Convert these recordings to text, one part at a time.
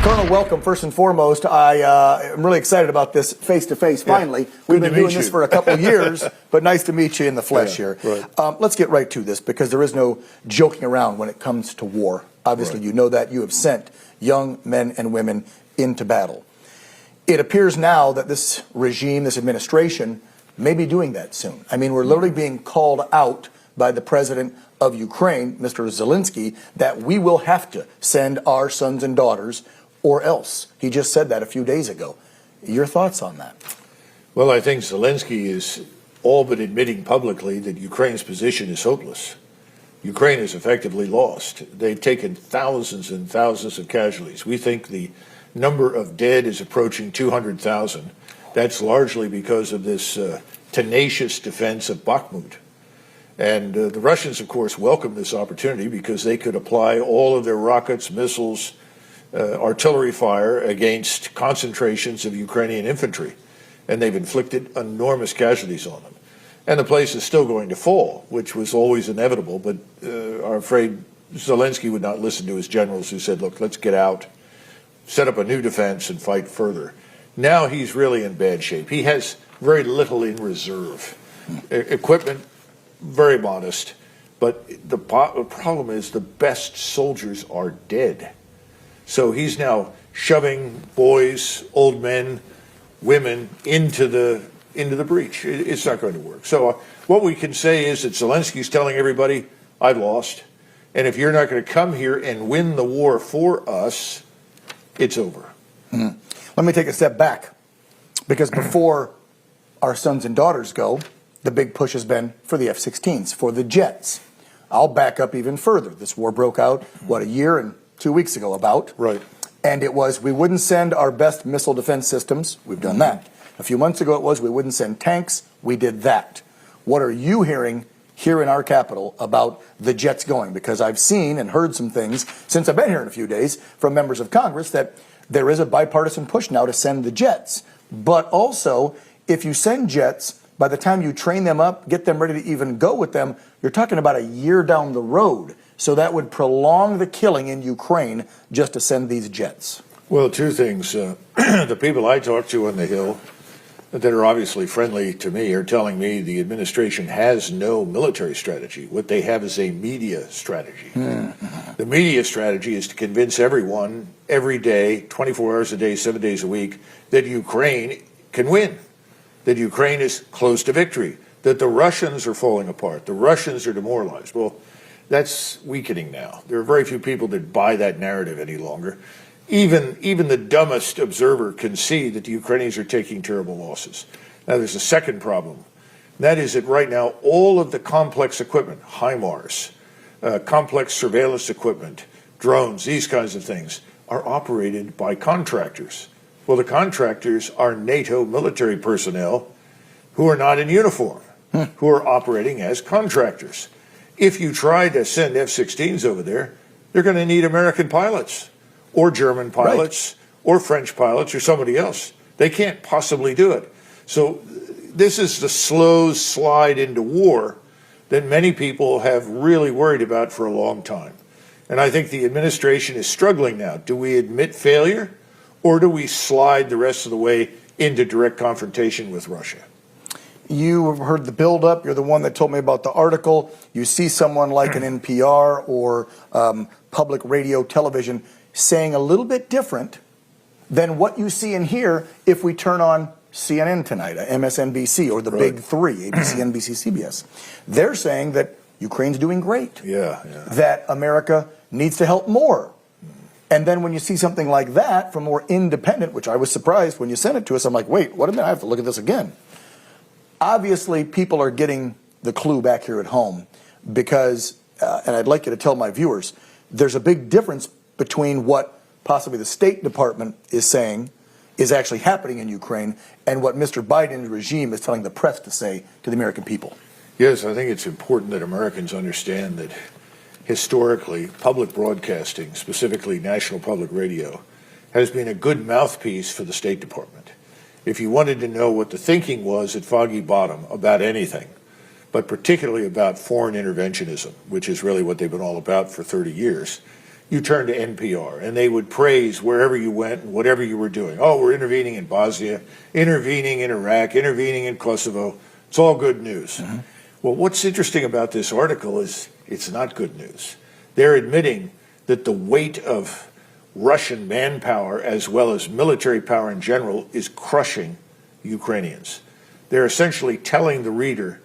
Colonel, welcome. First and foremost, I am really excited about this face-to-face, finally. We've been doing this for a couple of years, but nice to meet you in the flesh here. Right. Let's get right to this, because there is no joking around when it comes to war. Obviously, you know that. You have sent young men and women into battle. It appears now that this regime, this administration, may be doing that soon. I mean, we're literally being called out by the president of Ukraine, Mr. Zelensky, that we will have to send our sons and daughters or else. He just said that a few days ago. Your thoughts on that? Well, I think Zelensky is all but admitting publicly that Ukraine's position is hopeless. Ukraine is effectively lost. They've taken thousands and thousands of casualties. We think the number of dead is approaching 200,000. That's largely because of this tenacious defense of Bakhmut. And the Russians, of course, welcome this opportunity because they could apply all of their rockets, missiles, artillery fire against concentrations of Ukrainian infantry. And they've inflicted enormous casualties on them. And the place is still going to fall, which was always inevitable. But I'm afraid Zelensky would not listen to his generals who said, look, let's get out, set up a new defense and fight further. Now he's really in bad shape. He has very little in reserve. Equipment, very modest. But the problem is the best soldiers are dead. So he's now shoving boys, old men, women into the breach. It's not going to work. So what we can say is that Zelensky's telling everybody, I've lost. And if you're not going to come here and win the war for us, it's over. Let me take a step back, because before our sons and daughters go, the big push has been for the F-16s, for the jets. I'll back up even further. This war broke out, what, a year and 2 weeks ago about. Right. And it was, we wouldn't send our best missile defense systems. We've done that. A few months ago it was, we wouldn't send tanks. We did that. What are you hearing here in our capital about the jets going? Because I've seen and heard some things since I've been here in a few days from members of Congress that there is a bipartisan push now to send the jets. But also, if you send jets, by the time you train them up, get them ready to even go with them, you're talking about a year down the road. So that would prolong the killing in Ukraine just to send these jets. Well, two things. The people I talk to on the Hill that are obviously friendly to me are telling me the administration has no military strategy. What they have is a media strategy. The media strategy is to convince everyone every day, 24 hours a day, 7 days a week, that Ukraine can win, that Ukraine is close to victory, that the Russians are falling apart, the Russians are demoralized. Well, that's weakening now. There are very few people that buy that narrative any longer. Even the dumbest observer can see that the Ukrainians are taking terrible losses. Now, there's a second problem. That is that right now, all of the complex equipment, HIMARS, complex surveillance equipment, drones, these kinds of things, are operated by contractors. Well, the contractors are NATO military personnel who are not in uniform, who are operating as contractors. If you try to send F-16s over there, they're going to need American pilots or German pilots or French pilots or somebody else. They can't possibly do it. So this is the slow slide into war that many people have really worried about for a long time. And I think the administration is struggling now. Do we admit failure, or do we slide the rest of the way into direct confrontation with Russia? You have heard the buildup. You're the one that told me about the article. You see someone like an NPR or public radio, television saying a little bit different than what you see and hear if we turn on CNN tonight, MSNBC, or the big three, ABC, NBC, CBS. They're saying that Ukraine's doing great, that America needs to help more. And then when you see something like that from more independent, which I was surprised when you sent it to us, I'm like, wait, what a minute, I have to look at this again. Obviously, people are getting the clue back here at home because, and I'd like you to tell my viewers, there's a big difference between what possibly the State Department is saying is actually happening in Ukraine and what Mr. Biden's regime is telling the press to say to the American people. Yes, I think it's important that Americans understand that historically, public broadcasting, specifically National Public Radio, has been a good mouthpiece for the State Department. If you wanted to know what the thinking was at Foggy Bottom about anything, but particularly about foreign interventionism, which is really what they've been all about for 30 years, you turn to NPR, and they would praise wherever you went and whatever you were doing. Oh, we're intervening in Bosnia, intervening in Iraq, intervening in Kosovo. It's all good news. Mm-hmm. Well, what's interesting about this article is it's not good news. They're admitting that the weight of Russian manpower as well as military power in general is crushing Ukrainians. They're essentially telling the reader,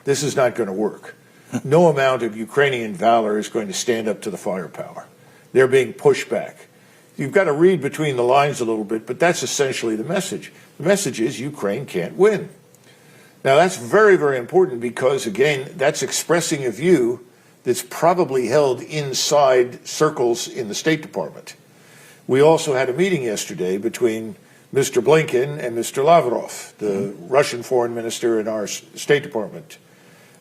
this is not going to work. No amount of Ukrainian valor is going to stand up to the firepower. They're being pushed back. You've got to read between the lines a little bit, but that's essentially the message. The message is Ukraine can't win. Now, that's very, very important because, again, that's expressing a view that's probably held inside circles in the State Department. We also had a meeting yesterday between Mr. Blinken and Mr. Lavrov, the Russian foreign minister in our State Department.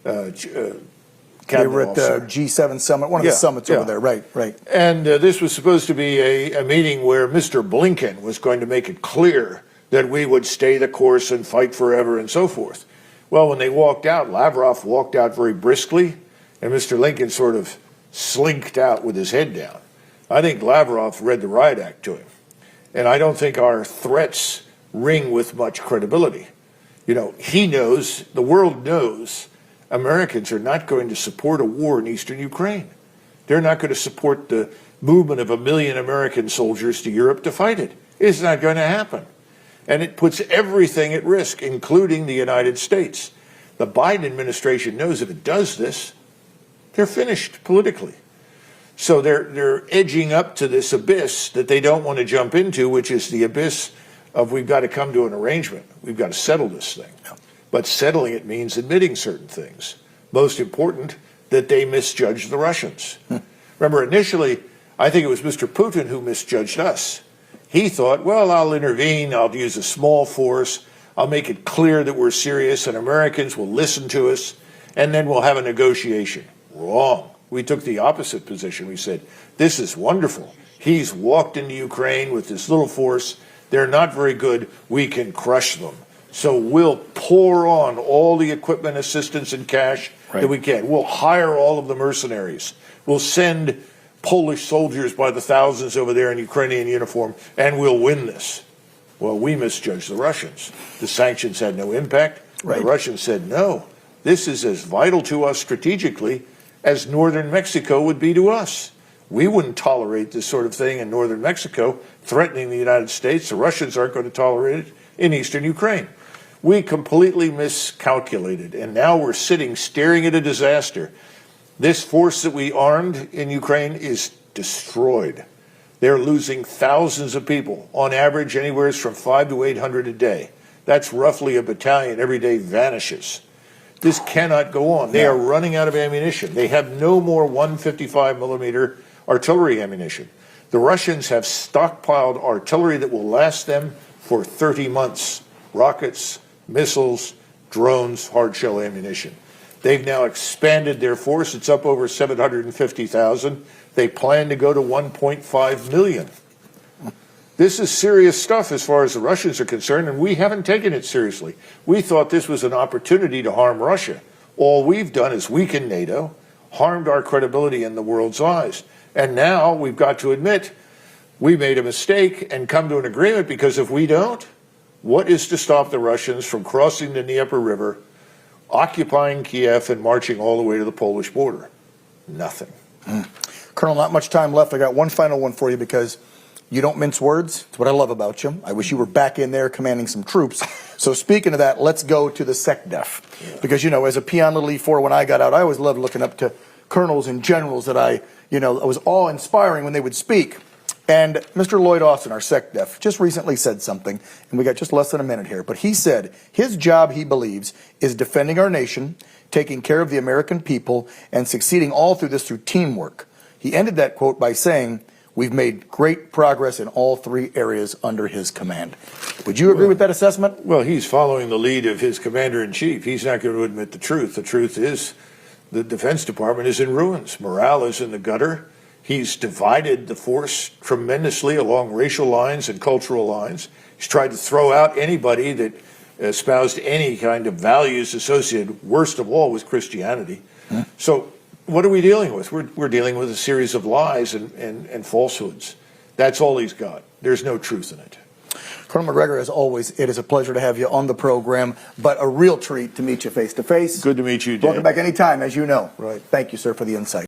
They were at the G7 summit, one of the summits over there, right. And this was supposed to be a meeting where Mr. Blinken was going to make it clear that we would stay the course and fight forever and so forth. Well, when they walked out, Lavrov walked out very briskly, and Mr. Lincoln sort of slinked out with his head down. I think Lavrov read the riot act to him, and I don't think our threats ring with much credibility. You know, he knows, the world knows, Americans are not going to support a war in eastern Ukraine. They're not going to support the movement of 1 million American soldiers to Europe to fight it. It's not going to happen. And it puts everything at risk, including the United States. The Biden administration knows if it does this, they're finished politically. So they're edging up to this abyss that they don't want to jump into, which is the abyss of we've got to come to an arrangement. We've got to settle this thing. But settling it means admitting certain things. Most important, that they misjudged the Russians. Remember, initially, I think it was Mr. Putin who misjudged us. He thought, well, I'll intervene, I'll use a small force, I'll make it clear that we're serious and Americans will listen to us, and then we'll have a negotiation. Wrong. We took the opposite position. We said, this is wonderful. He's walked into Ukraine with this little force. They're not very good. We can crush them. So we'll pour on all the equipment, assistance, and cash that we can. We'll hire all of the mercenaries. We'll send Polish soldiers by the thousands over there in Ukrainian uniform, and we'll win this. Well, we misjudged the Russians. The sanctions had no impact. The Russians said, no, this is as vital to us strategically as northern Mexico would be to us. We wouldn't tolerate this sort of thing in northern Mexico, threatening the United States. The Russians aren't going to tolerate it in eastern Ukraine. We completely miscalculated, and now we're sitting staring at a disaster. This force that we armed in Ukraine is destroyed. They're losing thousands of people, on average anywhere from 500 to 800 a day. That's roughly a battalion every day vanishes. This cannot go on. They are running out of ammunition. They have no more 155 millimeter artillery ammunition. The Russians have stockpiled artillery that will last them for 30 months. Rockets, missiles, drones, hard shell ammunition. They've now expanded their force. It's up over 750,000. They plan to go to 1.5 million. This is serious stuff as far as the Russians are concerned, and we haven't taken it seriously. We thought this was an opportunity to harm Russia. All we've done is weaken NATO, harmed our credibility in the world's eyes. And now we've got to admit we made a mistake and come to an agreement, because if we don't, what is to stop the Russians from crossing the Dnieper River, occupying Kiev, and marching all the way to the Polish border? Nothing. Colonel, not much time left. I got one final one for you, because you don't mince words. It's what I love about you. I wish you were back in there commanding some troops. So speaking of that, let's go to the SecDef. Because, you know, as a peon little E4, when I got out, I always loved looking up to colonels and generals that I was awe-inspiring when they would speak. And Mr. Lloyd Austin, our SecDef, just recently said something, and we got just less than a minute here, but he said his job, he believes, is defending our nation, taking care of the American people, and succeeding all through this through teamwork. He ended that quote by saying, we've made great progress in all 3 areas under his command. Would you agree with that assessment? Well, he's following the lead of his commander-in-chief. He's not going to admit the truth. The truth is the Defense Department is in ruins. Morale is in the gutter. He's divided the force tremendously along racial lines and cultural lines. He's tried to throw out anybody that espoused any kind of values associated, worst of all, with Christianity. So what are we dealing with? We're dealing with a series of lies and falsehoods. That's all he's got. There's no truth in it. Colonel McGregor, as always, it is a pleasure to have you on the program, but a real treat to meet you face to face. Good to meet you, Dave. Welcome back anytime, as you know. Right. Thank you, sir, for the insight.